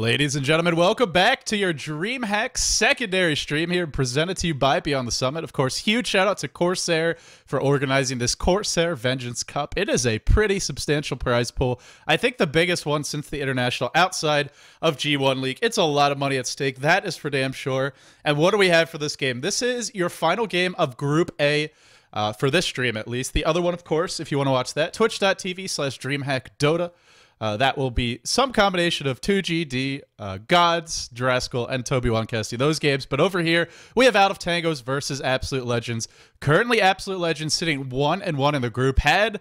Ladies and gentlemen, welcome back to your Dreamhack secondary stream here, presented to you by Beyond the Summit. Of course, huge shout out to Corsair for organizing this Corsair Vengeance Cup. It is a pretty substantial prize pool. I think the biggest one since the International outside of G1 League. It's a lot of money at stake. That is for damn sure. And what do we have for this game? This is your final game of Group A. For this stream, at least. The other one, of course, if you want to watch that, twitch.tv/DreamhackDota. That will be some combination of 2GD, Gods, Draskell, and Toby Wonkesty, those games. But over here, we have Out of Tangoes versus Absolute Legends. Currently, Absolute Legends sitting 1-1 in the group. Had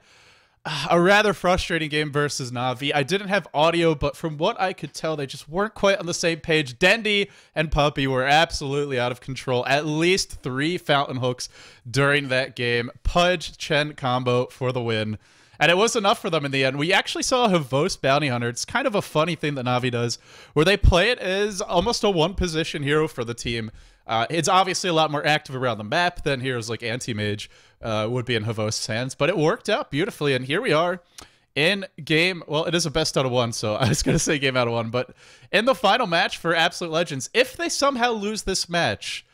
a rather frustrating game versus Na'Vi. I didn't have audio, but from what I could tell, they just weren't quite on the same page. Dendi and Puppy were absolutely out of control. At least 3 fountain hooks during that game. PUDGE Chen combo for the win. And it was enough for them in the end. We actually saw a Havos Bounty Hunter. It's kind of a funny thing that Na'Vi does, where they play it as almost a one-position hero for the team. It's obviously a lot more active around the map than heroes like Anti-Mage would be in Havos' hands, but it worked out beautifully. And here we are in game. Well, it is a best out of 1, so I was going to say game out of 1. But in the final match for Absolute Legends, if they somehow lose this match,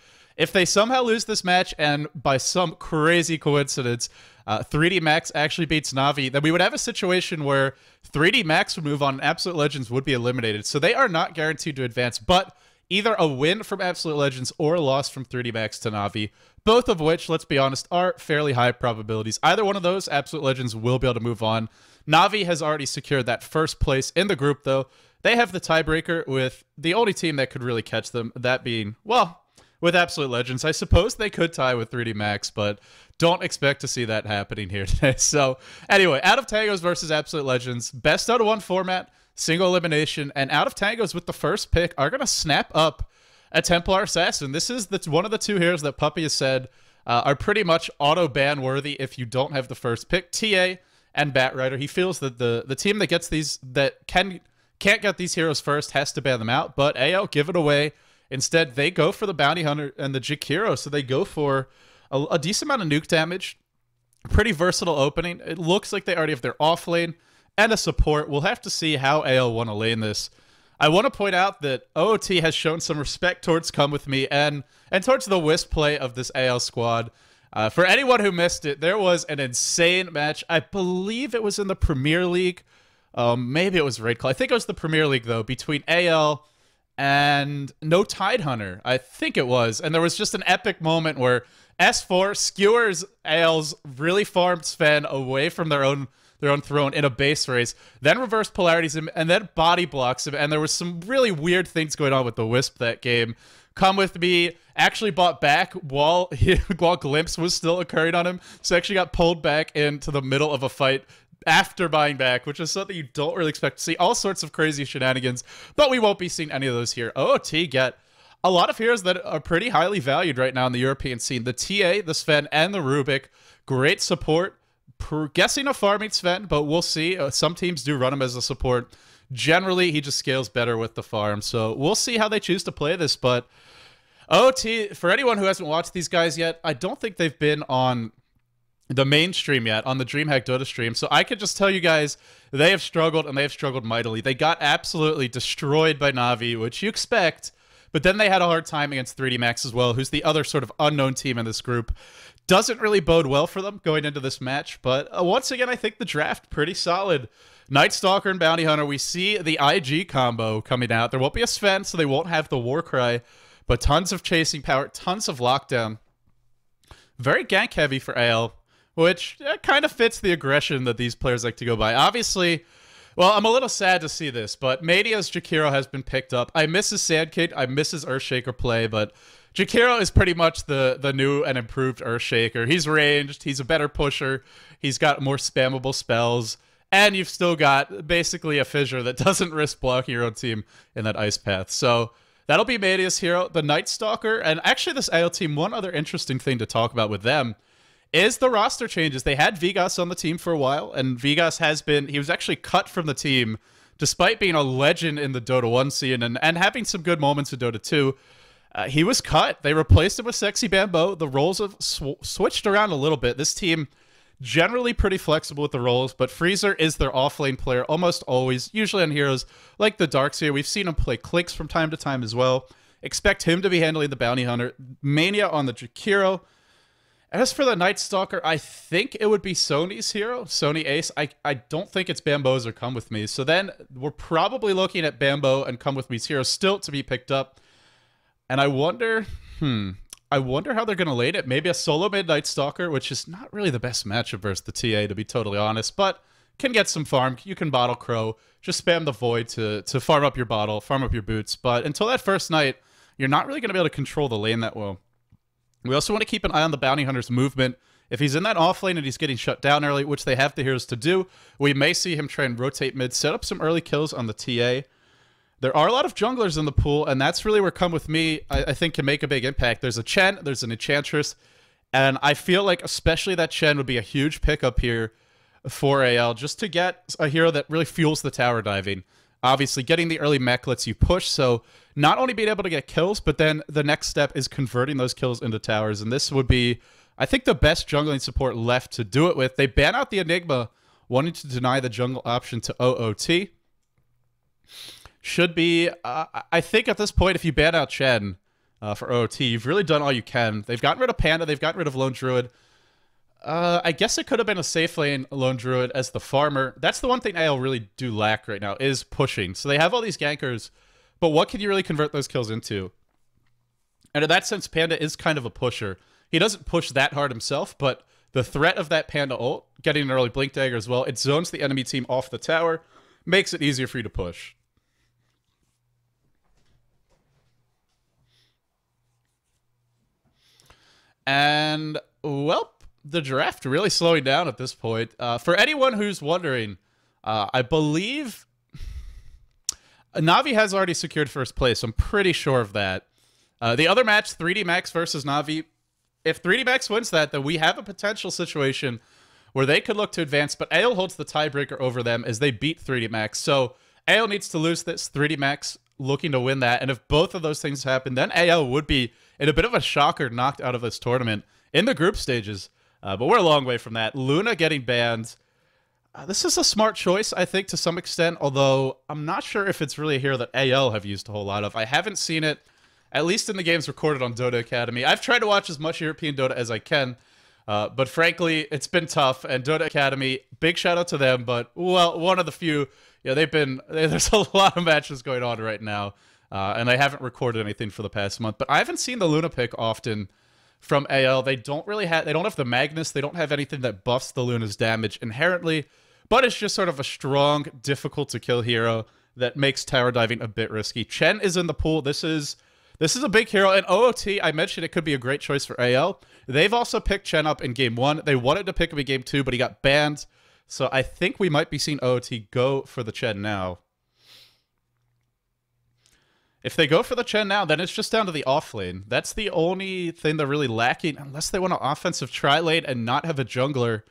and by some crazy coincidence, 3D Max actually beats Na'Vi, then we would have a situation where 3D Max would move on and Absolute Legends would be eliminated. So they are not guaranteed to advance, but either a win from Absolute Legends or a loss from 3D Max to Na'Vi, both of which, let's be honest, are fairly high probabilities. Either one of those, Absolute Legends will be able to move on. Na'Vi has already secured that first place in the group, though. They have the tiebreaker with the only team that could really catch them, that being, well, with Absolute Legends. I suppose they could tie with 3D Max, but don't expect to see that happening here today. So anyway, Out of Tangoes versus Absolute Legends, best out of 1 format, single elimination, and Out of Tangoes with the first pick are going to snap up a Templar Assassin. This is one of the 2 heroes that Puppy has said are pretty much auto-ban worthy if you don't have the first pick. TA and Batrider. He feels that the team that gets these, that can't get these heroes first, has to ban them out, but AO give it away. Instead, they go for the Bounty Hunter and the Jakiro, so they go for a decent amount of nuke damage. Pretty versatile opening. It looks like they already have their off lane and a support. We'll have to see how AL want to lane this. I want to point out that OoT has shown some respect towards comewithme and towards the Wisp play of this AL squad. For anyone who missed it, there was an insane match. I believe it was in the Premier League. Maybe it was Raid Call. I think it was the Premier League, though, between AL and No Tidehunter, I think it was. And there was just an epic moment where S4 skewers AL's really farmed Sven away from their own throne in a base race, then reverse polarities him, and then body blocks him. And there was some really weird things going on with the Wisp that game. comewithme actually bought back while Glimpse was still occurring on him, so actually got pulled back into the middle of a fight after buying back, which is something you don't really expect to see. All sorts of crazy shenanigans, but we won't be seeing any of those here. OoT get a lot of heroes that are pretty highly valued right now in the European scene. The TA, the Sven, and the Rubik. Great support. Guessing a farming Sven, but we'll see. Some teams do run him as a support. Generally, he just scales better with the farm, so we'll see how they choose to play this. But OoT, for anyone who hasn't watched these guys yet, I don't think they've been on the mainstream yet, on the Dreamhack Dota stream, so I could just tell you guys they have struggled, and they have struggled mightily. They got absolutely destroyed by Na'Vi, which you expect, but then they had a hard time against 3D Max as well, who's the other sort of unknown team in this group. Doesn't really bode well for them going into this match, but once again, I think the draft pretty solid. Night Stalker and Bounty Hunter, we see the IG combo coming out. There won't be a Sven, so they won't have the Warcry, but tons of chasing power, tons of lockdown. Very gank heavy for AL, which kind of fits the aggression that these players like to go by. Obviously, well, I'm a little sad to see this, but Mania's Jakiro has been picked up. I miss his Sandkid, I miss his Earthshaker play, but Jakiro is pretty much the new and improved Earthshaker. He's ranged, he's a better pusher, he's got more spammable spells, and you've still got basically a Fissure that doesn't risk blocking your own team in that Ice Path. So that'll be Mania's hero, the Night Stalker, and actually this AL team, one other interesting thing to talk about with them is the roster changes. They had Vigas on the team for a while, and Vigas he was actually cut from the team despite being a legend in the Dota 1 scene and having some good moments in Dota 2. He was cut. They replaced him with sexybamboe. The roles have switched around a little bit. This team Generally pretty flexible with the roles, but Freezer is their offlane player almost always, usually on heroes like the Darkseer. We've seen him play Clicks from time to time as well. Expect him to be handling the Bounty Hunter. Mania on the Jakiro. As for the Night Stalker, I think it would be Sony's hero, Sony Ace. I don't think it's Bamboe's or Come With Me. So then we're probably looking at Bamboe and Come With Me's hero still to be picked up. And I wonder how they're going to lane it. Maybe a solo mid Night Stalker, which is not really the best matchup versus the TA, to be totally honest, but can get some farm. You can bottle Crow. Just spam the Void to farm up your bottle, farm up your boots. But until that first night, you're not really going to be able to control the lane that well. We also want to keep an eye on the Bounty Hunter's movement. If he's in that off lane and he's getting shut down early, which they have the heroes to do, we may see him try and rotate mid, set up some early kills on the TA. There are a lot of junglers in the pool, and that's really where Come With Me, I think, can make a big impact. There's a Chen, there's an Enchantress, and I feel like especially that Chen would be a huge pickup here for AL, just to get a hero that really fuels the tower diving. Obviously, getting the early mech lets you push, so not only being able to get kills, but then the next step is converting those kills into towers, and this would be, I think, the best jungling support left to do it with. They ban out the Enigma, wanting to deny the jungle option to OoT. Should be, I think at this point, if you ban out Chen for OoT, you've really done all you can. They've gotten rid of Panda, they've gotten rid of Lone Druid. I guess it could have been a safe lane Lone Druid as the farmer. That's the one thing AL really do lack right now, is pushing. So they have all these gankers, but what can you really convert those kills into? And in that sense, Panda is kind of a pusher. He doesn't push that hard himself, but the threat of that Panda ult, getting an early Blink Dagger as well, it zones the enemy team off the tower, makes it easier for you to push. And, well, the draft really slowing down at this point. For anyone who's wondering, I believe Na'Vi has already secured first place. I'm pretty sure of that. The other match, 3D Max versus Na'Vi. If 3D Max wins that, then we have a potential situation where they could look to advance, but AL holds the tiebreaker over them as they beat 3D Max. So AL needs to lose this, 3D Max looking to win that, and if both of those things happen, then AL would be in a bit of a shocker knocked out of this tournament in the group stages. But we're a long way from that. Luna getting banned. This is a smart choice, I think, to some extent, although I'm not sure if it's really a hero that AL have used a whole lot of. I haven't seen it, at least in the games recorded on Dota Academy. I've tried to watch as much European Dota as I can, but frankly, it's been tough, and Dota Academy, big shout out to them, but, well, one of the few, yeah, there's a lot of matches going on right now, and I haven't recorded anything for the past month, but I haven't seen the Luna pick often from AL. They don't have the Magnus, they don't have anything that buffs the Luna's damage inherently, but it's just sort of a strong, difficult to kill hero that makes tower diving a bit risky. Chen is in the pool. This is a big hero, and OoT, I mentioned it could be a great choice for AL. They've also picked Chen up in game 1. They wanted to pick him in game 2, but he got banned, so I think we might be seeing OoT go for the Chen now. If they go for the Chen now, then it's just down to the off lane. That's the only thing they're really lacking, unless they want an offensive tri-lane and not have a jungler.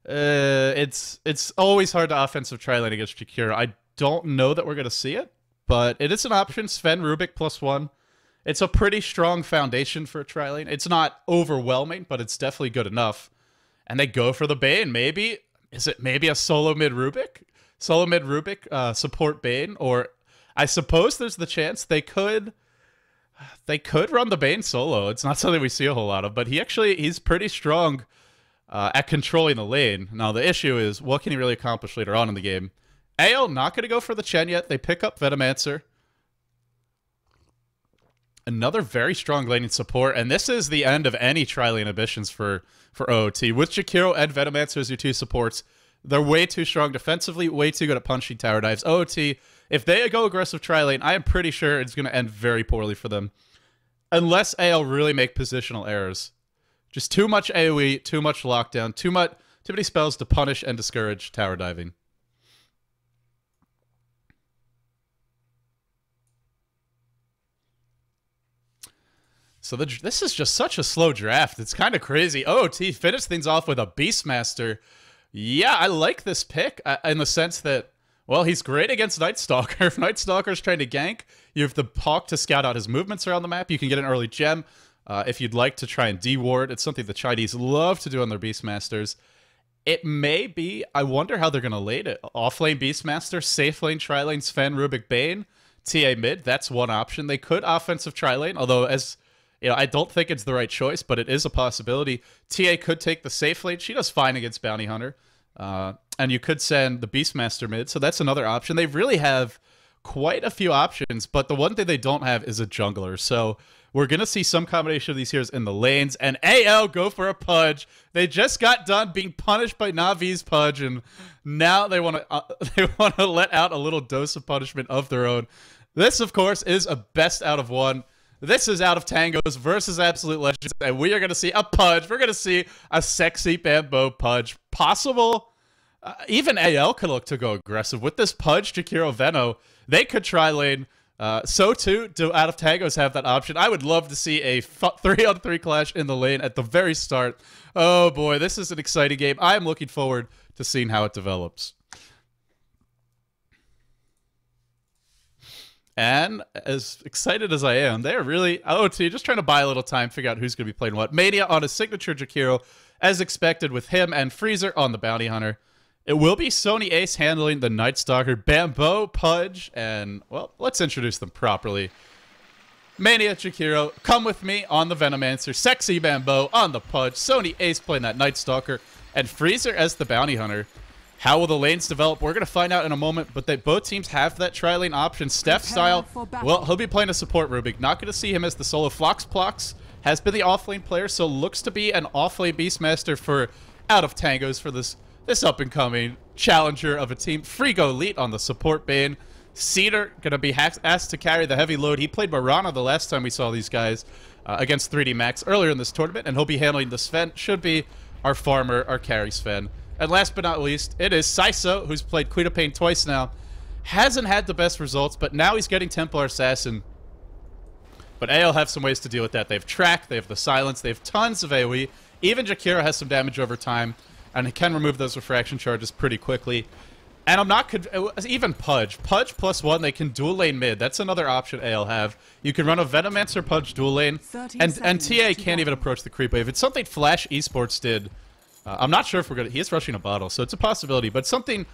It's always hard to offensive tri-lane against Jakiro. I don't know that we're going to see it, but it is an option. Sven Rubik +1. It's a pretty strong foundation for a tri-lane. It's not overwhelming, but it's definitely good enough. And they go for the Bane. Maybe, is it maybe a solo mid Rubik? Solo mid Rubik support Bane, or I suppose there's the chance they could run the Bane solo. It's not something we see a whole lot of, but he's pretty strong at controlling the lane. Now, the issue is, what can he really accomplish later on in the game? AL not going to go for the Chen yet. They pick up Venomancer. Another very strong laning support, and this is the end of any tri-lane ambitions for OoT. With Jakiro and Venomancer as your two supports, they're way too strong defensively, way too good at punching tower dives. OoT, if they go aggressive tri-lane, I am pretty sure it's going to end very poorly for them. Unless AL really make positional errors. Just too much AoE, too much lockdown, too many spells to punish and discourage tower diving. So this is just such a slow draft. It's kind of crazy. OoT finished things off with a Beastmaster. Yeah, I like this pick in the sense that, well, he's great against Night Stalker. If Night Stalker's trying to gank, you have the Hawk to scout out his movements around the map. You can get an early gem if you'd like to try and de-ward. It's something the Chinese love to do on their Beastmasters. It may be. I wonder how they're going to late it. Offlane Beastmaster, safe lane, tri-lane, Sven, Rubik, Bane, TA mid. That's one option. They could offensive tri-lane, although as you know, I don't think it's the right choice, but it is a possibility. TA could take the safe lane. She does fine against Bounty Hunter. And you could send the Beastmaster mid, so that's another option. They really have quite a few options, but the one thing they don't have is a jungler. So we're going to see some combination of these heroes in the lanes, and AL go for a Pudge. They just got done being punished by Navi's Pudge, and now they want to let out a little dose of punishment of their own. This, of course, is a best out of one. This is out of Tangoes versus Absolute Legends, and we are going to see a Pudge. We're going to see a sexy bamboo Pudge. Possible. Even AL could look to go aggressive. With this Pudge, Jakiro, Veno, they could try lane. So too, do out of Tangoes have that option? I would love to see a 3-on-3 clash in the lane at the very start. Oh boy, this is an exciting game. I am looking forward to seeing how it develops. And as excited as I am, they're really OoT just trying to buy a little time, figure out who's going to be playing what. Mania on his signature Jakiro, as expected, with him and Freezer on the Bounty Hunter. It will be Sony Ace handling the Night Stalker, Bamboe, Pudge, and, well, let's introduce them properly. Mania, Jakiro, Come With Me on the Venomancer, Sexy Bamboe on the Pudge, Sony Ace playing that Night Stalker, and Freezer as the Bounty Hunter. How will the lanes develop? We're going to find out in a moment, but both teams have that tri-lane option. Steph style, well, he'll be playing a support Rubik. Not going to see him as the solo. Floxplox has been the offlane player, so looks to be an offlane Beastmaster for out of Tangoes for this up-and-coming challenger of a team. Frigo Elite on the support Bane. Cedar going to be asked to carry the heavy load. He played Marana the last time we saw these guys against 3D Max earlier in this tournament, and he'll be handling the Sven. Should be our farmer, our carry Sven. And last but not least, it is Saiso, who's played Queen of Pain twice now. Hasn't had the best results, but now he's getting Templar Assassin. But AL have some ways to deal with that. They have Track, they have the Silence, they have tons of AoE. Even Jakiro has some damage over time, and he can remove those refraction charges pretty quickly. And I'm not... even Pudge. Pudge +1, they can dual lane mid. That's another option AL have. You can run a Venomancer Pudge dual lane, and TA can't even approach the creep wave. It's something Flash Esports did. I'm not sure if we're going to... He is rushing a bottle, so it's a possibility. But something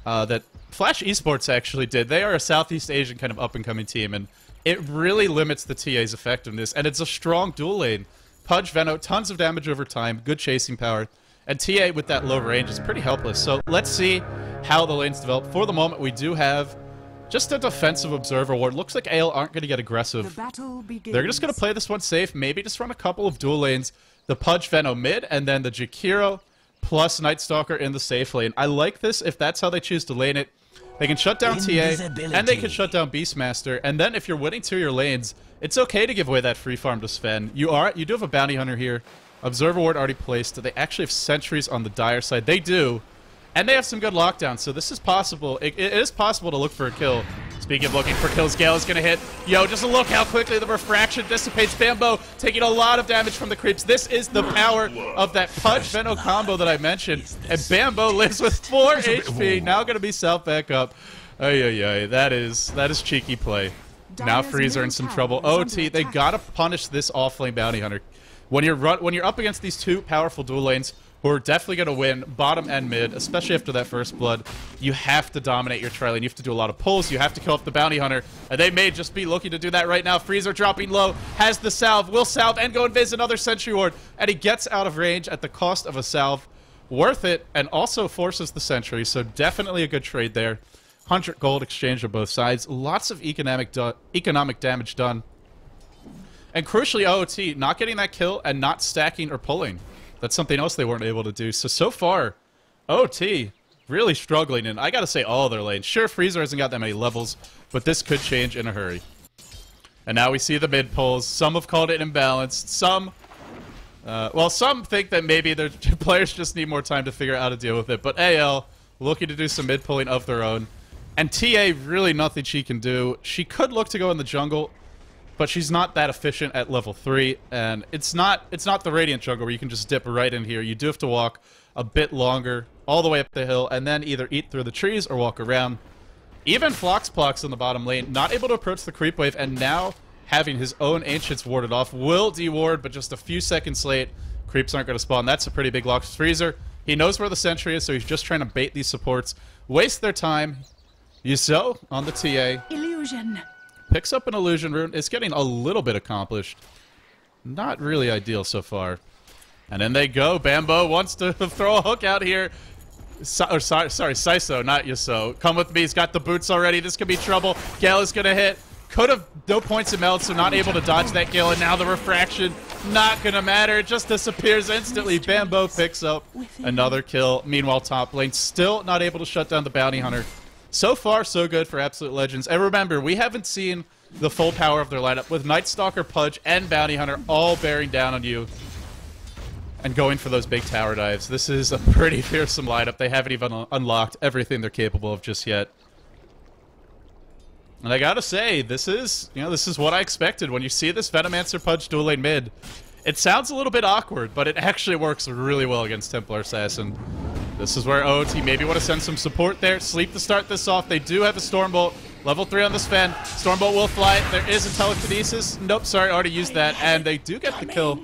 that Flash Esports actually did. They are a Southeast Asian kind of up-and-coming team, and it really limits the TA's effectiveness. And it's a strong dual lane. Pudge, Veno, tons of damage over time, good chasing power. And TA with that low range is pretty helpless. So let's see how the lanes develop. For the moment, we do have just a defensive observer ward. Looks like AL aren't going to get aggressive. They're just going to play this one safe. Maybe just run a couple of dual lanes. The Pudge Veno mid, and then the Jakiro plus Night Stalker in the safe lane. I like this if that's how they choose to lane it. They can shut down TA, and they can shut down Beastmaster. And then if you're winning 2 of your lanes, it's okay to give away that free farm to Sven. You do have a Bounty Hunter here. Observer ward already placed. They actually have sentries on the Dire side. They do. And they have some good lockdown, so this is possible. It is possible to look for a kill. Speaking of looking for kills, Gale is going to hit. Yo, just look how quickly the refraction dissipates. Bamboe taking a lot of damage from the creeps. This is the power of that Pudge Veno combo that I mentioned. And Bamboe lives with 4 HP. Now going to be self back up. Ay. That is cheeky play. Now Freezer in some trouble. OoT, they got to punish this offlane Bounty Hunter. When you're up against these 2 powerful dual lanes, who are definitely going to win bottom and mid, especially after that first blood, you have to dominate your tri-lane. You have to do a lot of pulls. You have to kill off the Bounty Hunter. And they may just be looking to do that right now. Freezer dropping low, has the salve, will salve, and go invis another Sentry Ward. And he gets out of range at the cost of a salve. Worth it, and also forces the Sentry. So definitely a good trade there. 100 gold exchange on both sides. Lots of economic damage done. And crucially, OoT, not getting that kill and not stacking or pulling. That's something else they weren't able to do. So far, OoT really struggling, and I gotta say all their lanes. Sure, Freezer hasn't got that many levels, but this could change in a hurry. And now we see the mid pulls. Some have called it imbalanced. Some think that maybe their players just need more time to figure out how to deal with it. But AL looking to do some mid pulling of their own. And TA, really nothing she can do. She could look to go in the jungle, but she's not that efficient at level 3, and it's not the Radiant jungle where you can just dip right in here. You do have to walk a bit longer, all the way up the hill, and then either eat through the trees or walk around. Even Floxplox in the bottom lane, not able to approach the creep wave, and now having his own Ancients warded off. Will deward, but just a few seconds late. Creeps aren't going to spawn. That's a pretty big lock. Freezer, He knows where the sentry is, so he's just trying to bait these supports, waste their time. Yuzo on the TA. Illusion. Picks up an illusion rune. It's getting a little bit accomplished. Not really ideal so far. And then they go. Bamboe wants to throw a hook out here. Sorry, Saiso, not Yuzo. Come with me. He's got the boots already. This could be trouble. Gale is going to hit. Could have no points in meld, so not able to dodge that kill. And now the refraction, not going to matter. It just disappears instantly. Bamboe picks up another kill. Meanwhile, top lane still not able to shut down the bounty hunter. So far, so good for Absolute Legends. And remember, we haven't seen the full power of their lineup with Night Stalker, Pudge, and Bounty Hunter all bearing down on you and going for those big tower dives. This is a pretty fearsome lineup. They haven't even unlocked everything they're capable of just yet. And I gotta say, this is what I expected. When you see this Venomancer Pudge dual lane mid, it sounds a little bit awkward, but it actually works really well against Templar Assassin. This is where OoT maybe want to send some support there. Sleep to start this off. They do have a Stormbolt. Level 3 on the Sven. Stormbolt will fly. There is a telekinesis. Nope, sorry, already used that. And they do get the kill.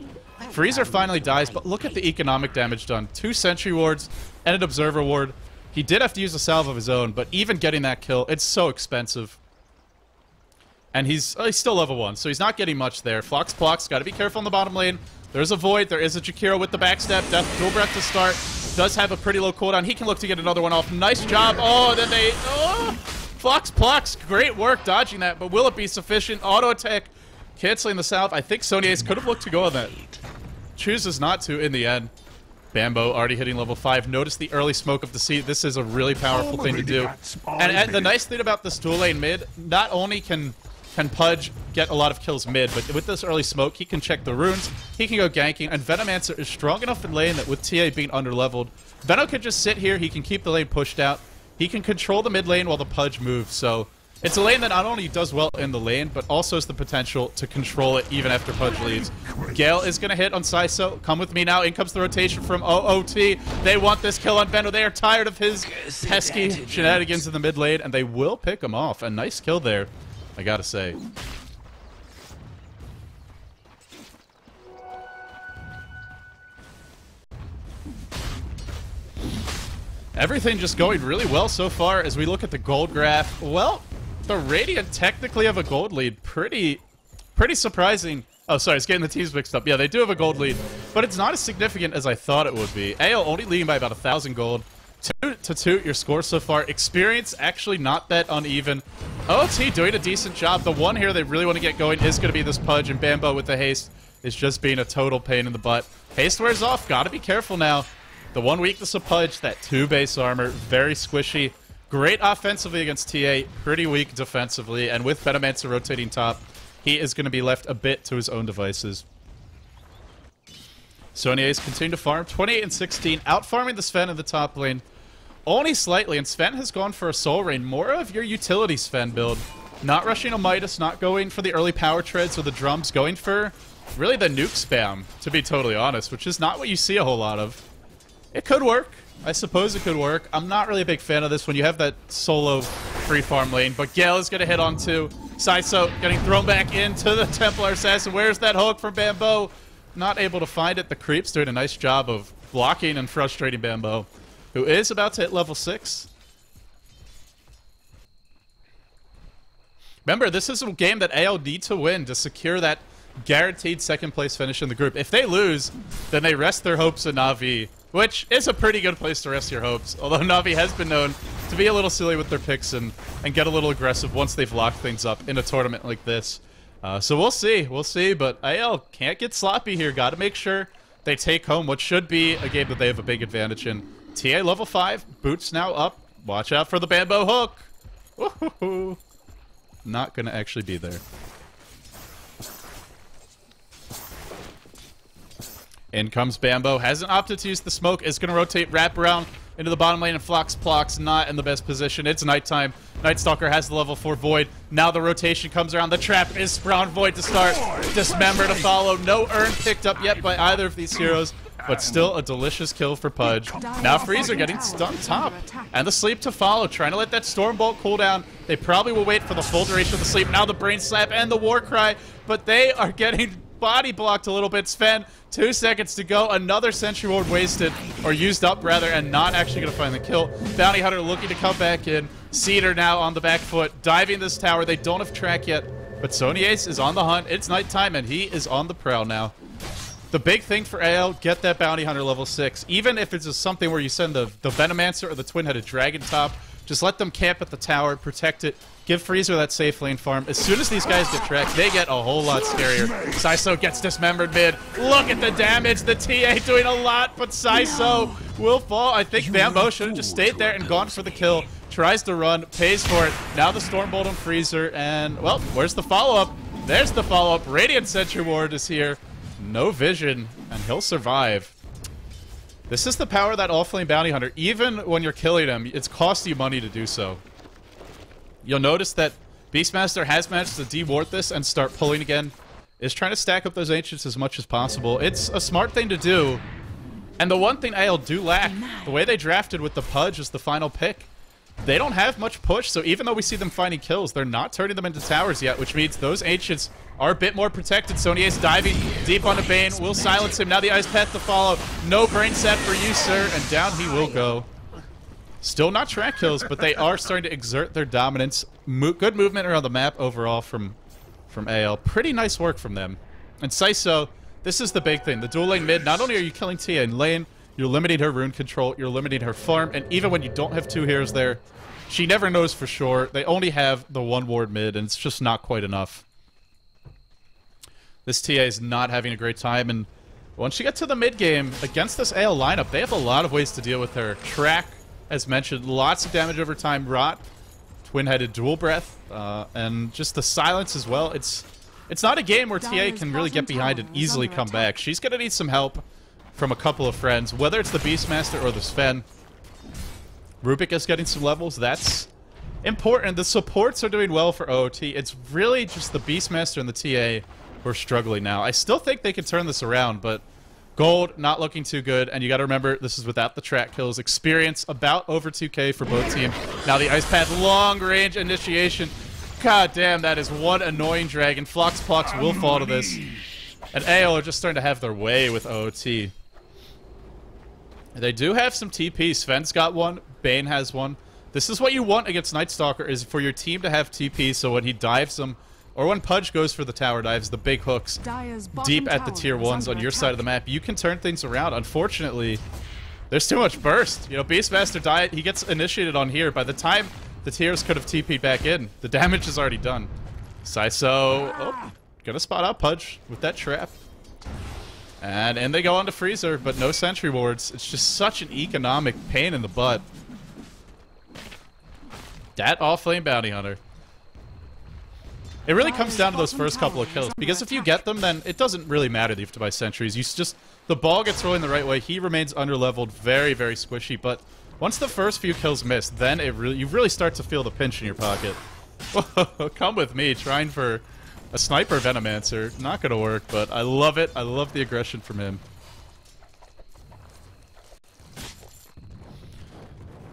Freezer finally dies, but look at the economic damage done. 2 sentry wards and an observer ward. He did have to use a salve of his own, but even getting that kill, it's so expensive. And he's still level 1, so he's not getting much there. Flox Plox, got to be careful in the bottom lane. There's a Void. There is a Jakiro with the backstab. Death dual breath to start. Does have a pretty low cooldown. He can look to get another one off. Nice job. Oh, then they... Oh! Flox Plox, great work dodging that, but will it be sufficient? Auto attack canceling the salve. I think Sony Ace could have looked to go on that. Chooses not to in the end. Bamboe already hitting level 5. Notice the early smoke of the sea. This is a really powerful thing to do. And the nice thing about this dual lane mid, not only can Pudge get a lot of kills mid, but with this early smoke, he can check the runes, he can go ganking, and Venomancer is strong enough in lane that with TA being underleveled, Veno can just sit here, he can keep the lane pushed out, he can control the mid lane while the Pudge moves, so it's a lane that not only does well in the lane, but also has the potential to control it even after Pudge leaves. Gale is going to hit on Saiso. Come with me now. In comes the rotation from OoT. They want this kill on Veno. They are tired of his pesky shenanigans in the mid lane, and they will pick him off. A nice kill there, I gotta say. Everything just going really well so far as we look at the gold graph. Well, the Radiant technically have a gold lead. Pretty surprising. Oh, sorry, it's getting the teams mixed up. Yeah, they do have a gold lead, but it's not as significant as I thought it would be. AO only leading by about 1,000 gold. 2 your score so far. Experience actually not that uneven. OT doing a decent job. The one here they really want to get going is going to be this Pudge, and Bamboe with the haste is just being a total pain in the butt. Haste wears off. Gotta be careful now. The one weakness of Pudge, that 2 base armor, very squishy. Great offensively against TA, pretty weak defensively, and with Venomancer rotating top, he is going to be left a bit to his own devices. Sony Ace continue to farm. 28 and 16, out-farming the Sven in the top lane. Only slightly, and Sven has gone for a Soul Rain. More of your utility Sven build. Not rushing a Midas, not going for the early power treads or the drums, going for really the nuke spam, to be totally honest, which is not what you see a whole lot of. It could work. I suppose it could work. I'm not really a big fan of this when you have that solo free farm lane, but Gale is going to hit on 2. Saiso getting thrown back into the Templar Assassin. Where's that hook from Bamboe? Not able to find it. The creep's doing a nice job of blocking and frustrating Bamboe, who is about to hit level 6. Remember, this is a game that AL need to win to secure that guaranteed second place finish in the group. If they lose, then they rest their hopes in Na'Vi, which is a pretty good place to rest your hopes. Although Na'Vi has been known to be a little silly with their picks and get a little aggressive once they've locked things up in a tournament like this. So we'll see, but AL can't get sloppy here. Got to make sure they take home what should be a game that they have a big advantage in. TA level 5, boots now up. Watch out for the Bamboe hook. Woohoo! Not gonna actually be there. In comes Bamboe. Hasn't opted to use the smoke. Is gonna rotate, wrap around into the bottom lane, and Flox Plox not in the best position. It's nighttime. Nightstalker has the level 4 Void. Now the rotation comes around. The trap is Sprawn Void to start. Dismember to follow. No urn picked up yet by either of these heroes, but still a delicious kill for Pudge. Now Freezer getting stunned top, and the sleep to follow, trying to let that Stormbolt cool down. They probably will wait for the full duration of the sleep. Now the Brain Slap and the War Cry, but they are getting body blocked a little bit. Sven, 2 seconds to go. Another sentry ward wasted, or used up rather, and not actually going to find the kill. Bounty Hunter looking to come back in. Cedar now on the back foot, diving this tower. They don't have track yet, but Sony Ace is on the hunt. It's nighttime, and he is on the prowl now. The big thing for AL, get that Bounty Hunter level 6. Even if it's just something where you send the Venomancer or the Twin-Headed Dragon top, just let them camp at the tower, protect it, give Freezer that safe lane farm. As soon as these guys get tracked, they get a whole lot scarier. Saiso gets dismembered mid. Look at the damage. The TA doing a lot, but Saiso will fall. I think Bamboe should have just stayed there and gone for the kill. Tries to run, pays for it. Now the Stormbolt on Freezer, and, well, where's the follow-up? There's the follow-up. Radiant Sentry Ward is here. No vision, and he'll survive. This is the power of that Offlane Bounty Hunter. Even when you're killing him, it's costing you money to do so. You'll notice that Beastmaster has managed to de-ward this and start pulling again. Is trying to stack up those Ancients as much as possible. It's a smart thing to do. And the one thing AL do lack, the way they drafted with the Pudge as the final pick, they don't have much push, so even though we see them finding kills, they're not turning them into towers yet, which means those Ancients are a bit more protected. Sony Ace diving deep onto Bane, will silence him. Now the Ice Path to follow. No brain set for you, sir, and down he will go. Still not track kills, but they are starting to exert their dominance. Good movement around the map overall from AL. Pretty nice work from them. And Saiso, this is the big thing. The dual lane mid, not only are you killing Tia in lane, you're limiting her rune control, you're limiting her farm, and even when you don't have 2 heroes there, she never knows for sure. They only have the 1 ward mid, and it's just not quite enough. This TA is not having a great time, and once you get to the mid game, against this AL lineup, they have a lot of ways to deal with her. Track, as mentioned, lots of damage over time. Rot, Twin-Headed Dual Breath, and just the silence as well. It's not a game where TA can really get behind and easily come back. She's going to need some help from a couple of friends, whether it's the Beastmaster or the Sven. Rubik is getting some levels. That's important. The supports are doing well for OOT. It's really just the Beastmaster and the TA who are struggling now. I still think they can turn this around, but Gold not looking too good, and you got to remember this is without the track kills. Experience about over 2k for both teams. Now the Ice Path long range initiation. God damn, that is one annoying dragon. Plox will fall to this. And AO are just starting to have their way with OOT. They do have some TP. Sven's got one. Bane has one. This is what you want against Night Stalker, is for your team to have TP, so when he dives them, or when Pudge goes for the tower dives, the big hooks, deep at the tier 1s on your side of the map, you can turn things around. Unfortunately, there's too much burst. You know, Beastmaster died, he gets initiated on here. By the time the tiers could have TP'd back in, the damage is already done. Saiso, oh, gonna spot out Pudge with that trap. And in they go on to Freezer, but no sentry wards. It's just such an economic pain in the butt. That Offlane Bounty Hunter. It really comes down to those first couple of kills, because if you get them, then it doesn't really matter that you have to buy sentries. You just, the ball gets rolling the right way. He remains underleveled, very, very squishy. But once the first few kills miss, then you really start to feel the pinch in your pocket. Come with me, trying for a sniper Venomancer. Not gonna work, but I love it. I love the aggression from him.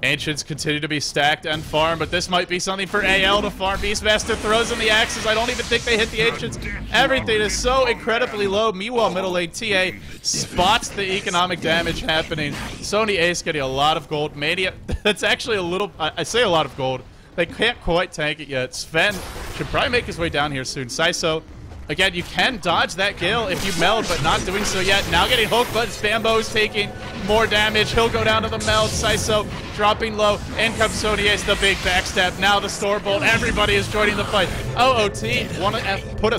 Ancients continue to be stacked and farmed, but this might be something for AL to farm. Beastmaster throws in the axes. I don't even think they hit the Ancients. Everything is so incredibly low. Meanwhile, middle lane TA spots the economic damage happening. Sony Ace getting a lot of gold. Mania, that's actually a little, I say a lot of gold. They can't quite tank it yet. Sven should probably make his way down here soon. Saiso, again, you can dodge that Gale if you meld, but not doing so yet. Now getting hooked, but Bamboe's taking more damage. He'll go down to the meld. Saiso dropping low. In comes Sony Ace, the big backstab. Now the Stormbolt. Everybody is joining the fight. OOT want to put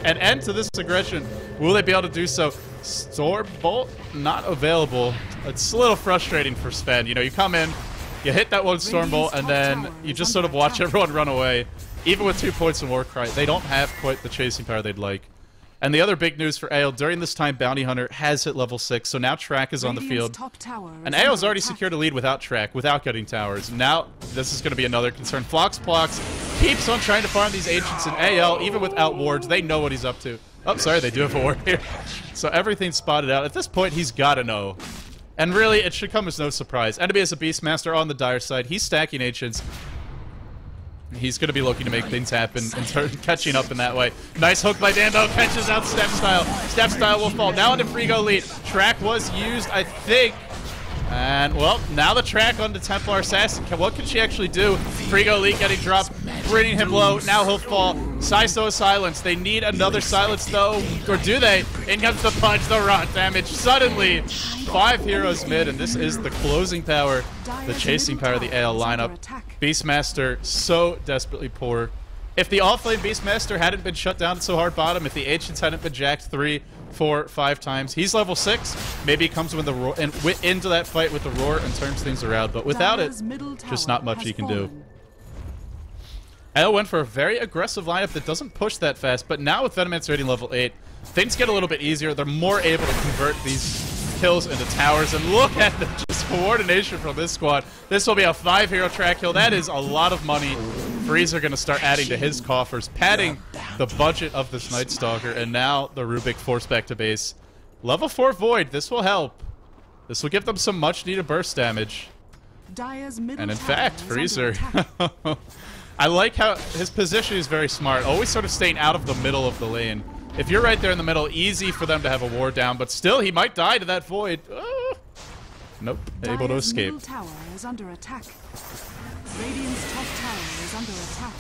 an end to this aggression. Will they be able to do so? Stormbolt not available. It's a little frustrating for Sven. You know, you come in, you hit that one Stormbolt, and then you just sort of watch everyone run away. Even with 2 points in Warcry, they don't have quite the chasing power they'd like. And the other big news for AO, during this time, Bounty Hunter has hit level 6, so now Track is on the field. And AO's already secured a lead without Track, without getting towers. Now, this is going to be another concern. Plox keeps on trying to farm these Ancients in AL, even without wards. They know what he's up to. Oh, sorry, they do have a ward here. So everything's spotted out. At this point, he's got to know. And really, it should come as no surprise. Enemy is a Beastmaster on the dire side. He's stacking Ancients. He's going to be looking to make things happen and catching up in that way. Nice hook by bamboe, catches out Step Style. Step Style will fall. Now into Frigo lead. Track was used, I think. And, well, now the track on the Templar Assassin. What can she actually do? Frigo lead getting dropped, bringing him low. Now he'll fall. Saiso is silenced. They need another silence, though. Or do they? In comes the punch, the rot damage. Suddenly, 5 heroes mid, and this is the closing power, the chasing power of the AL lineup. Beastmaster, so desperately poor. If the offlane Beastmaster hadn't been shut down so hard bottom, if the Ancients hadn't been jacked 3, 4, 5 times, he's level 6. Maybe he comes with the roar and into that fight with the roar and turns things around, but without it, just not much he can do. AL went for a very aggressive lineup that doesn't push that fast, but now with Venomancer rating level 8, things get a little bit easier. They're more able to convert these kills into towers, and look at the just coordination from this squad. This will be a 5-hero track kill. That is a lot of money. Freezer going to start adding to his coffers, padding the budget of this Night Stalker, and now the Rubik forced back to base. Level 4 Void, this will help. This will give them some much needed burst damage. And in fact, Freezer, I like how his position is very smart, always sort of staying out of the middle of the lane. If you're right there in the middle, easy for them to have a ward down, but still, he might die to that Void. Nope, able to escape. Middle tower is under attack. Radiant's top tower is under attack.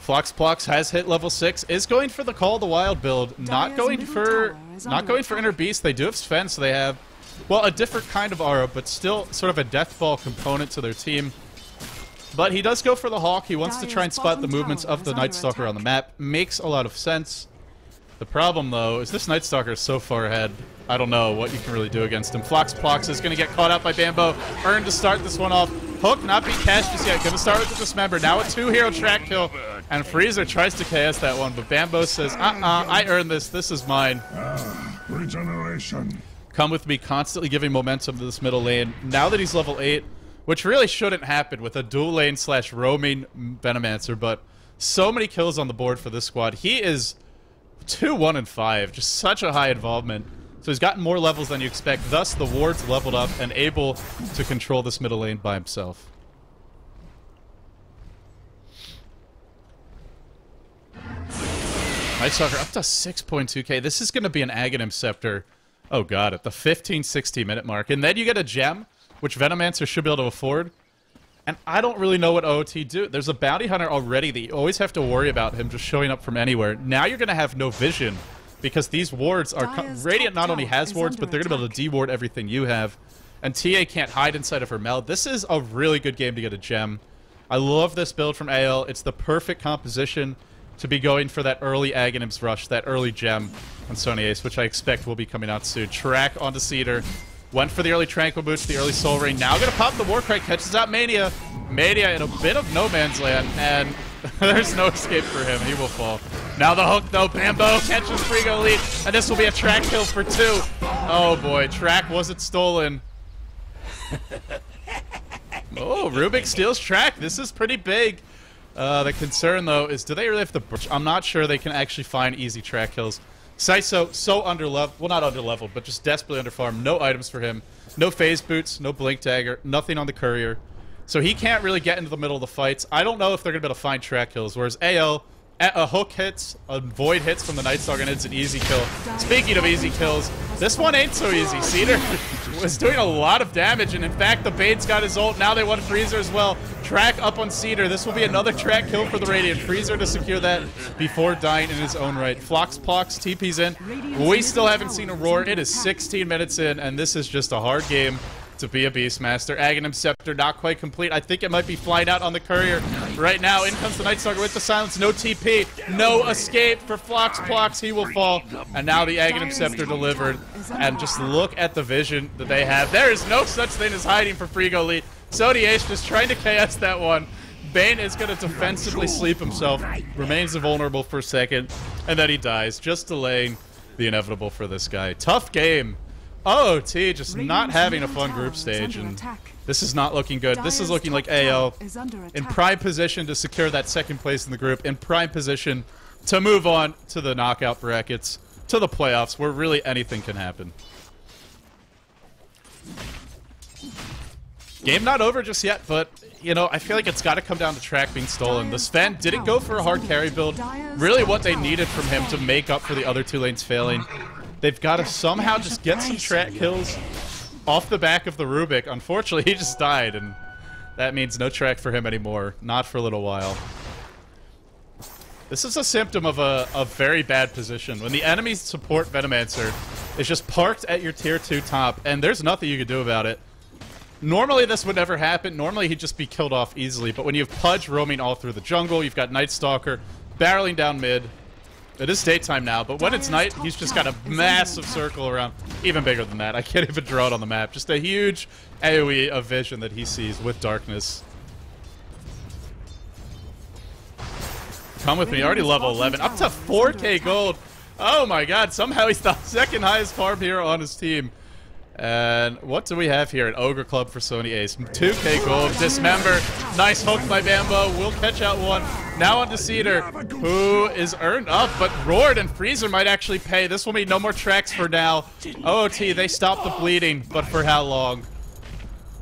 Floxplox has hit level 6, is going for the Call of the Wild build, not going for Inner Beast. They do have Sven, so they have, well, a different kind of aura, but still sort of a Deathball component to their team. But he does go for the Hawk. He wants to try and spot the movements of the Night Stalker on the map. Makes a lot of sense. The problem, though, is this Night Stalker is so far ahead. I don't know what you can really do against him. Floxplox is going to get caught out by Bamboe. Earned to start this one off. Hook not being cashed just yet. Going to start with the Dismember. Now a 2-hero track kill. And Freezer tries to KS that one, but Bamboe says, I earned this. This is mine. Regeneration. Come with me, constantly giving momentum to this middle lane. Now that he's level 8, which really shouldn't happen with a dual lane / roaming Venomancer, but so many kills on the board for this squad. He is 2, 1, and 5. Just such a high involvement. So he's gotten more levels than you expect. Thus, the ward's leveled up and able to control this middle lane by himself. Night Stalker up to 6.2k. This is going to be an Aghanim Scepter. Oh god, at the 15-16 minute mark. And then you get a gem, which Venomancer should be able to afford. And I don't really know what OoT do. There's a Bounty Hunter already that you always have to worry about him just showing up from anywhere. Now you're going to have no vision, because these wards are... Radiant not only has wards, but they're going to be able to de-ward everything you have. And TA can't hide inside of her Meld. This is a really good game to get a gem. I love this build from AL. It's the perfect composition to be going for that early Aghanim's Rush, that early gem on Sony Ace, which I expect will be coming out soon. Track onto Cedar. Went for the early Tranquil Boots, the early Soul Ring. Now gonna pop the Warcry, catches out Mania. Mania in a bit of no man's land, and there's no escape for him. He will fall. Now the hook, though. Bamboe catches Frigo lead, and this will be a track kill for 2. Oh boy, track wasn't stolen. Oh, Rubik steals track. This is pretty big. The concern, though, is do they really have the... I'm not sure they can actually find easy track kills. Saiso, so underleveled. Well, not underleveled, but just desperately underfarmed. No items for him. No phase boots, no blink dagger, nothing on the courier. So he can't really get into the middle of the fights. I don't know if they're going to be able to find track kills, whereas AL, a hook hits, a void hits from the Night Stalker, and it's an easy kill. Speaking of easy kills, this one ain't so easy. Cedar was doing a lot of damage, and in fact, the Bane's got his ult. Now they want Freezer as well. Track up on Cedar. This will be another track kill for the Radiant. Freezer to secure that before dying in his own right. Floxplox TP's in. We still haven't seen a roar. It is 16 minutes in, and this is just a hard game to be a Beastmaster. Aghanim Scepter not quite complete. I think it might be flying out on the courier right now. In comes the Night Stalker with the silence. No TP. No escape for Floxplox. He will fall. And now the Aghanim Scepter delivered. And just look at the vision that they have. There is no such thing as hiding for Frigo Lee. Sony Ace just trying to KS that one. Bane is going to defensively sleep himself. Remains invulnerable for a second. And then he dies. Just delaying the inevitable for this guy. Tough game. OoT just not having a fun group stage, and this is not looking good. This is looking like AL in prime position to secure that second place in the group, in prime position to move on to the knockout brackets, to the playoffs, where really anything can happen. Game not over just yet, but, you know, I feel like it's got to come down to track being stolen. The Sven didn't go for a hard carry build. Really what they needed from him to make up for the other 2 lanes failing. They've got to somehow just get some track kills off the back of the Rubik. Unfortunately, he just died, and that means no track for him anymore. Not for a little while. This is a symptom of a very bad position. When the enemy support Venomancer is just parked at your tier 2 top, and there's nothing you can do about it. Normally this would never happen. Normally he'd just be killed off easily. But when you have PUDGE roaming all through the jungle, you've got Night Stalker barreling down mid. It is daytime now, but when it's night, he's just got a massive circle around. Even bigger than that. I can't even draw it on the map. Just a huge AoE of vision that he sees with darkness. Come with me, already level 11. Up to 4k gold. Oh my god, somehow he's the second highest farm hero on his team. And what do we have here? An Ogre Club for Sony Ace. 2k gold. Dismember. Nice hook by Bamboe. We'll catch out one. Now on to Cedar, who is earned up, but Roared and Freezer might actually pay. This will mean no more tracks for now. OoT, they stop the bleeding, but for how long?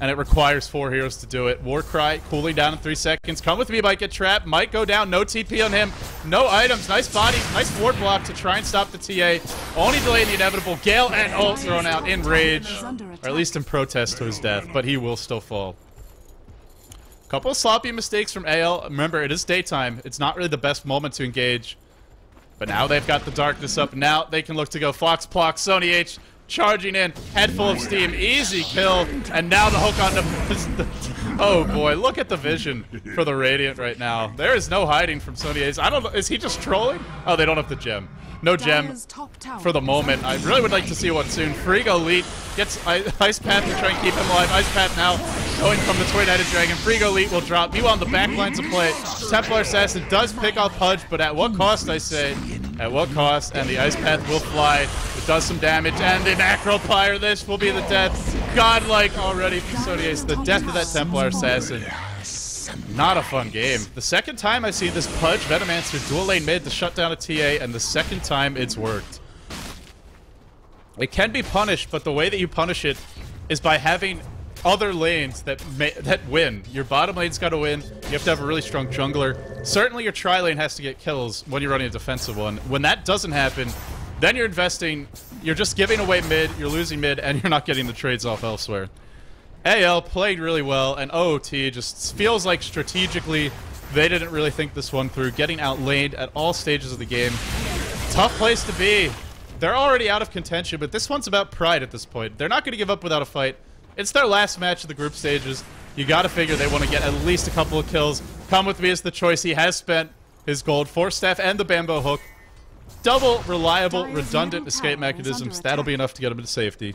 And it requires 4 heroes to do it. Warcry cooling down in 3 seconds. Come with me, might get trapped. Might go down. No TP on him. No items. Nice body. Nice ward block to try and stop the TA. Only delaying the inevitable. Gale and ult thrown out in rage. Or at least in protest to his death. But he will still fall. Couple of sloppy mistakes from AL. Remember, it is daytime. It's not really the best moment to engage. But now they've got the darkness up. Now they can look to go Fox Plock. Sony H charging in, head full of steam, easy kill, and now the hook on the... Oh boy, look at the vision for the Radiant right now. There is no hiding from Sony Ace. I don't know, is he just trolling? Oh, they don't have the gem. No gem for the moment. I really would like to see one soon. Frigo Leet gets Ice Path to try and keep him alive. Ice Path now going from the Twin-Headed Dragon. Frigo Leet will drop. Meanwhile, on the back lines of play, Templar Assassin does pick off PUDGE, but at what cost, I say? At what cost? And the Ice Path will fly. It does some damage, and the Macro Pyre. This will be the death. Godlike already for Sony Ace. The death of that Templar Assassin. Not a fun game. The second time I see this PUDGE Venomancer dual lane mid to shut down a TA, and the second time it's worked. It can be punished, but the way that you punish it is by having other lanes that win. Your bottom lane's got to win. You have to have a really strong jungler. Certainly your tri lane has to get kills when you're running a defensive one. When that doesn't happen, then you're investing, you're just giving away mid, you're losing mid, and you're not getting the trades off elsewhere. AL played really well, and OoT just feels like strategically they didn't really think this one through, getting outlaned at all stages of the game. Tough place to be. They're already out of contention, but this one's about pride at this point. They're not going to give up without a fight. It's their last match of the group stages. You got to figure they want to get at least a couple of kills. Come with me is the choice. He has spent his gold, Force Staff and the Bamboe Hook. Double reliable, redundant escape mechanisms. That'll be enough to get him into safety.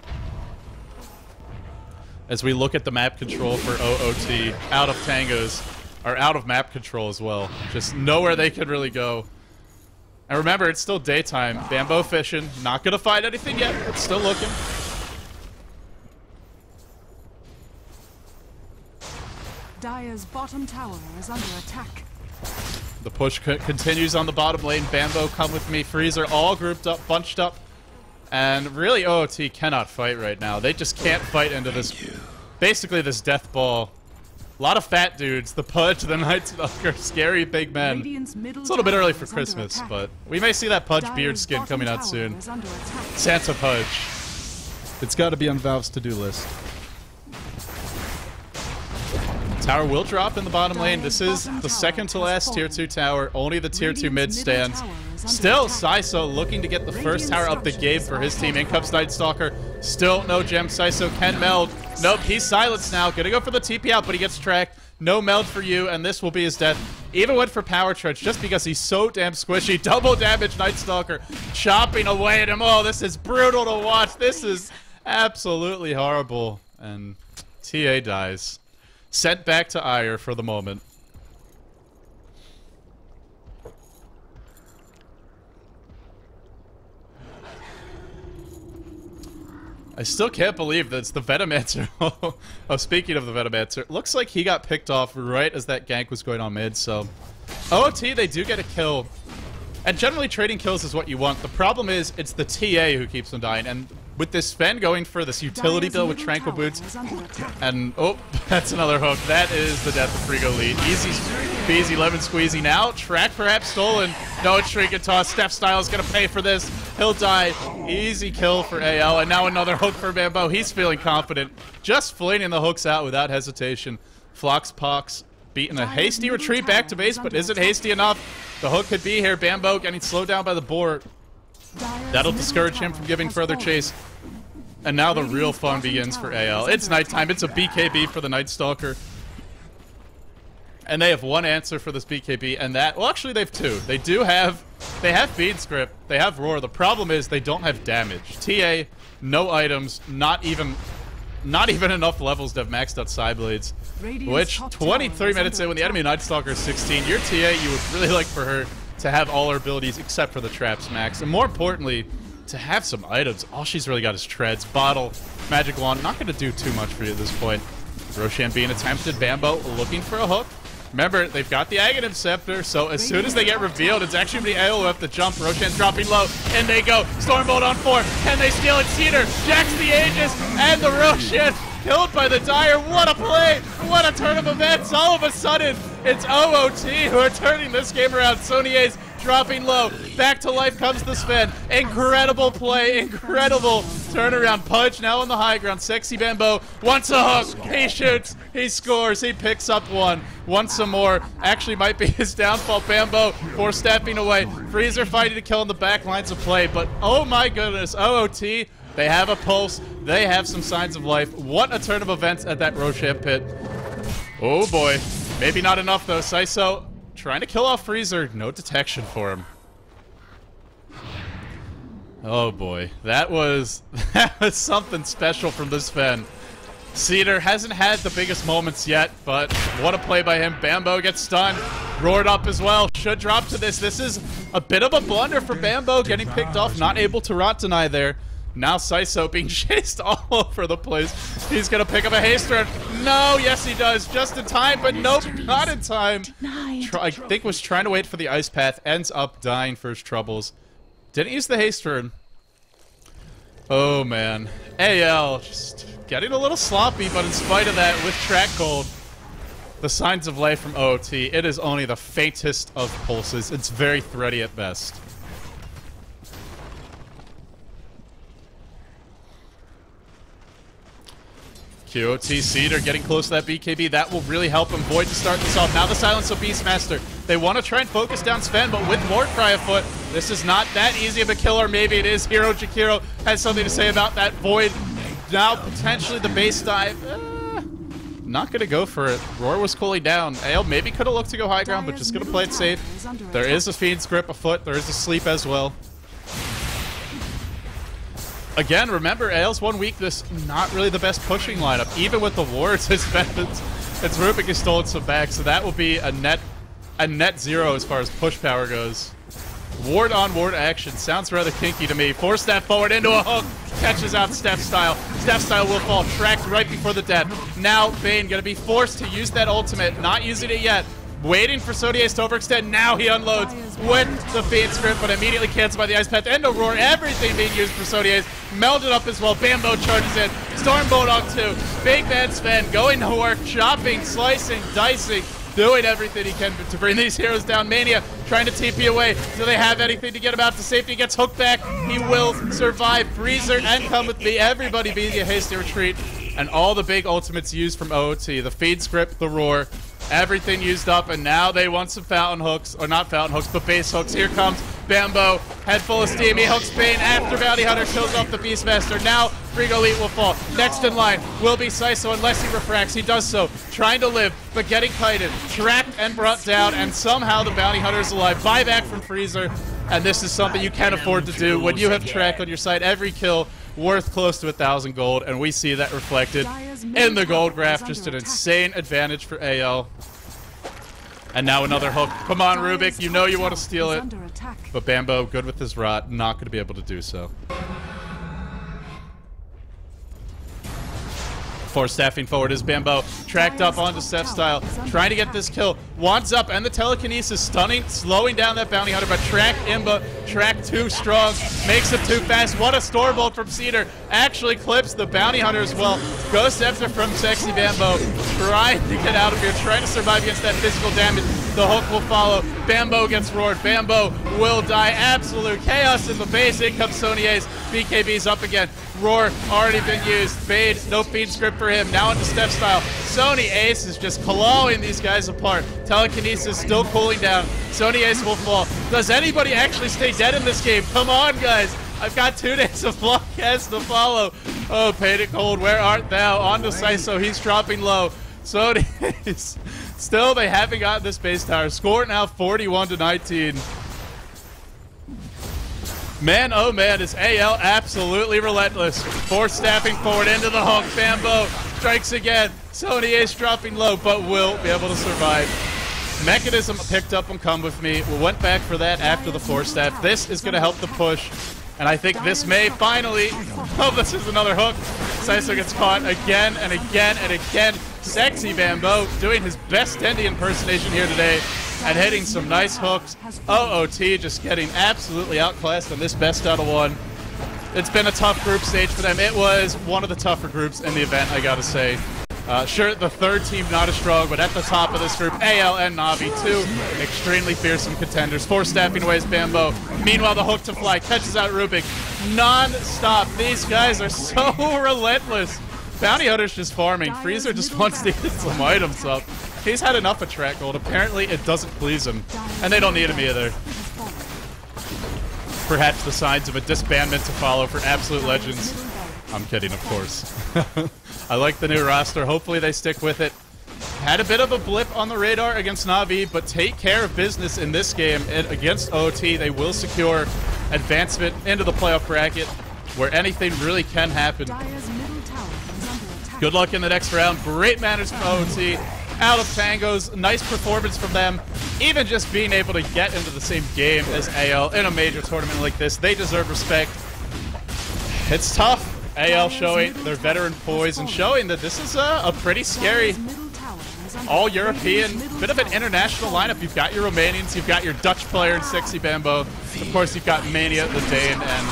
As we look at the map control for OoT, out of tangoes, or out of map control as well. Just nowhere they can really go. And remember, it's still daytime. Bamboe fishing, not gonna find anything yet, but still looking. Dire's bottom tower is under attack. The push continues on the bottom lane. Bamboe, come with me. Freezer all grouped up, bunched up. And really, OoT cannot fight right now. They just can't fight into this, basically this death ball. A lot of fat dudes. The PUDGE, the Night Stalker, scary big men. It's a little bit early for Christmas, but we may see that PUDGE beard skin coming out soon. Santa PUDGE. It's got to be on Valve's to-do list. Tower will drop in the bottom lane. This is the second to last tier 2 tower. Only the tier 2 mid stands. Still, Saiso looking to get the first tower up the game for his team. In comes Night Stalker. Still no gem. Saiso can meld. Nope, he's silenced now. Gonna go for the TP out, but he gets tracked. No meld for you, and this will be his death. Even went for Power Trudge just because he's so damn squishy. Double damage, Night Stalker chopping away at him. Oh, this is brutal to watch. This is absolutely horrible. And TA dies. Sent back to Ire for the moment. I still can't believe that it's the Venomancer. Oh, speaking of the Venomancer, looks like he got picked off right as that gank was going on mid, so... OoT, they do get a kill. And generally, trading kills is what you want. The problem is, it's the TA who keeps them dying, and with this Sven going for this utility build with Tranquil Boots. And, oh, that's another hook. That is the death of Frigo lead. Easy peasy lemon squeezy. Now, track perhaps stolen. No, it's shrink and toss. Steph Style is going to pay for this. He'll die. Easy kill for AL. And now another hook for Bamboe. He's feeling confident. Just flinging the hooks out without hesitation. Floxpox beating a hasty retreat back to base, but isn't hasty enough. The hook could be here. Bamboe getting slowed down by the board. That'll discourage him from giving further chase. And now the real fun begins for AL. It's nighttime. It's a BKB for the Night Stalker. And they have one answer for this BKB, and that... Well, actually, they have two. They have feed script. They have roar. The problem is they don't have damage. TA, no items, not even enough levels to have maxed out side blades. Which, 23 minutes in, when the enemy Night Stalker is 16, your TA, you would really like for her to have all her abilities except for the traps max. And more importantly, to have some items. All she's really got is treads, bottle, magic wand. Not going to do too much for you at this point. Roshan being attempted. Bamboe looking for a hook. Remember, they've got the Aghanim Scepter, so as soon as they get revealed, it's actually going to be AOF the jump. Roshan's dropping low, and they go. Stormbolt on 4. Can they steal it? Cedar jacks the Aegis, and the Roshan killed by the Dire. What a play! What a turn of events! All of a sudden, it's OOT who are turning this game around. Sonier's dropping low. Back to life comes the Sven. Incredible play. Incredible turnaround. Pudge now on the high ground. sexybamboe wants a hook. He shoots. He scores. He picks up one. Wants some more. Actually might be his downfall. Bamboe four-stepping away. Freezer fighting to kill in the back lines of play. But oh my goodness, OOT, they have a pulse. They have some signs of life. What a turn of events at that Roshan pit. Oh boy. Maybe not enough though. Saiso trying to kill off Freezer. No detection for him. Oh boy. That was something special from this Sven. Cedar hasn't had the biggest moments yet, but what a play by him. Bamboe gets stunned. Roared up as well. Should drop to this. This is a bit of a blunder for Bamboe, getting picked off. Not able to rot deny there. Now Saiso being chased all over the place. He's going to pick up a haster. No, yes he does. Just in time, but nope, not in time. I think was trying to wait for the ice path. Ends up dying for his troubles. Didn't use the haster. Oh man. AL just getting a little sloppy, but in spite of that, with track gold, the signs of life from OOT, it is only the faintest of pulses. It's very thready at best. QOT Cedar getting close to that BKB. That will really help him. Void to start this off. Now the silence of Beastmaster. They want to try and focus down Sven, but with Warcry afoot, this is not that easy of a killer. Maybe it is. Hero Jakiro has something to say about that. Void now potentially the base dive. Not going to go for it. Roar was cooling down. Ale maybe could have looked to go high ground, but just going to play it safe. There is a Fiend's Grip afoot. There is a sleep as well. Again, remember, Ale's one weakness, not really the best pushing lineup. Even with the wards, it's Rubik has stolen some back, so that will be a net zero as far as push power goes. Ward on ward action sounds rather kinky to me. Force that forward into a hook, catches out Steph Style. Steph Style will fall, tracked right before the death. Now Bane gonna be forced to use that ultimate, not using it yet. Waiting for Sodiace to overextend. Now he unloads with the Fiend Script, but immediately canceled by the Ice Path and a Roar. Everything being used for Sodiace. Melded up as well. Bamboe charges in. Stormbolt on 2. Big Bad Sven going to work, chopping, slicing, dicing, doing everything he can to bring these heroes down. Mania trying to TP away. Do they have anything to get him out to safety? Gets hooked back. He will survive. Freezer and Come With Me. Everybody being a hasty retreat. And all the big ultimates used from OOT. The Feed Script, the Roar. Everything used up, and now they want some fountain hooks, or not fountain hooks, but base hooks. Here comes Bamboe, head full of steam. He hooks Bane after Bounty Hunter kills off the Beastmaster. Now Frigo Elite will fall. Next in line will be Saiso unless he refracts. He does so, trying to live, but getting kited, tracked and brought down, and somehow the Bounty Hunter is alive. Buyback from Freezer, and this is something you can't afford to do when you have track on your side. Every kill worth close to 1,000 gold, and we see that reflected in the gold graph. Just an insane advantage for AL. And now another hook. Come on, Rubik, you know you want to steal it. But Bamboe, good with his rot, not going to be able to do so. Before staffing forward is Bamboe, tracked up onto Steph Style, trying to get this kill. Wands up and the telekinesis stunning, slowing down that bounty hunter, but track Imba, track too strong, makes it too fast. What a stormbolt from Cedar, actually clips the bounty hunter as well. Ghost Scepter from sexybamboe, trying to get out of here, trying to survive against that physical damage. The hook will follow. Bamboe gets roared. Bamboe will die. Absolute chaos in the base. In comes Sony Ace. BKB's up again. Roar already been used. Fade, no feed script for him. Now into Steph Style. Sony Ace is just clawing these guys apart. Telekinesis still cooling down. Sony Ace will fall. Does anybody actually stay dead in this game? Come on, guys. I've got 2 days of vlogcast to follow. Oh, paintitgold, where art thou? On to Saiso. He's dropping low. Sony Ace. Still, they haven't gotten this base tower. Score now 41-19. Man, oh man, is AL absolutely relentless. Force staffing forward into the hook. Bamboe strikes again. Sony Ace dropping low, but will be able to survive. Mechanism picked up on Come With Me. We went back for that after the force staff. This is going to help the push. And I think this may finally... Oh, this is another hook. Saiso gets caught again and again and again. Sexybamboe doing his best Dendy impersonation here today and hitting some nice hooks. OoT just getting absolutely outclassed on this best out of 1. It's been a tough group stage for them. It was one of the tougher groups in the event, I gotta say. Sure, the third team not as strong, but at the top of this group, AL and Na'Vi, 2 extremely fearsome contenders. Force staffing away is Bamboe. Meanwhile, the hook to fly catches out Rubik non-stop. These guys are so relentless. Bounty Hunter's just farming. Freezer just wants to get some items up. He's had enough of track gold. Apparently, it doesn't please him. And they don't need him either. Perhaps the signs of a disbandment to follow for absolute legends. I'm kidding, of course. I like the new roster. Hopefully they stick with it. Had a bit of a blip on the radar against Na'Vi, but take care of business in this game. And against OoT, they will secure advancement into the playoff bracket, where anything really can happen. Good luck in the next round. Great manners from OoT. Out of tangoes. Nice performance from them. Even just being able to get into the same game as AL in a major tournament like this, they deserve respect. It's tough. AL showing their veteran poise and showing that this is a pretty scary all-European, bit of an international lineup. You've got your Romanians, you've got your Dutch player in sexybamboe. Of course, you've got Mania, the Dane, and,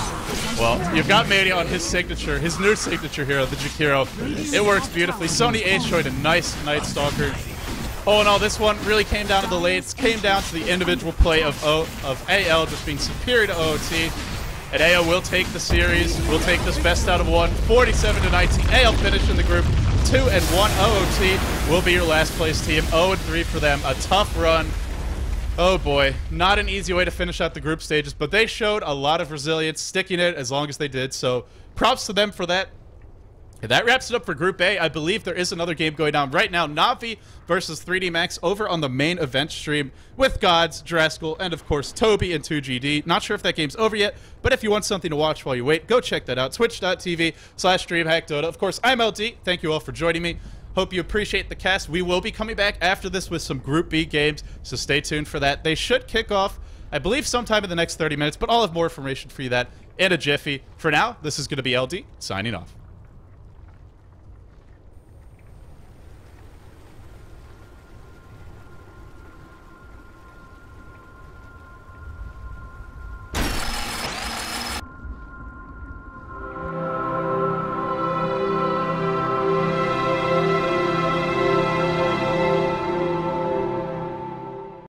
well, you've got Mania on his signature, his new signature hero, the Jakiro. It works beautifully. Sony Ace showing a nice Night Stalker. Oh, no, this one really came down to the lates, came down to the individual play of AL just being superior to OoT. And AL will take the series, will take this best out of 1, 47-19. AL finished in the group 2-1. OoT will be your last place team, 0-3 for them. A tough run. Oh boy, not an easy way to finish out the group stages, but they showed a lot of resilience, sticking it as long as they did. So props to them for that. That wraps it up for Group A. I believe there is another game going on right now. Na'Vi versus 3D Max over on the main event stream with Gods, Draskell, and of course Toby and 2GD. Not sure if that game's over yet, but if you want something to watch while you wait, go check that out. Twitch.tv/DreamhackDota. Of course, I'm LD. Thank you all for joining me. Hope you appreciate the cast. We will be coming back after this with some Group B games, so stay tuned for that. They should kick off, I believe, sometime in the next 30 minutes, but I'll have more information for you that in a jiffy. For now, this is going to be LD, signing off.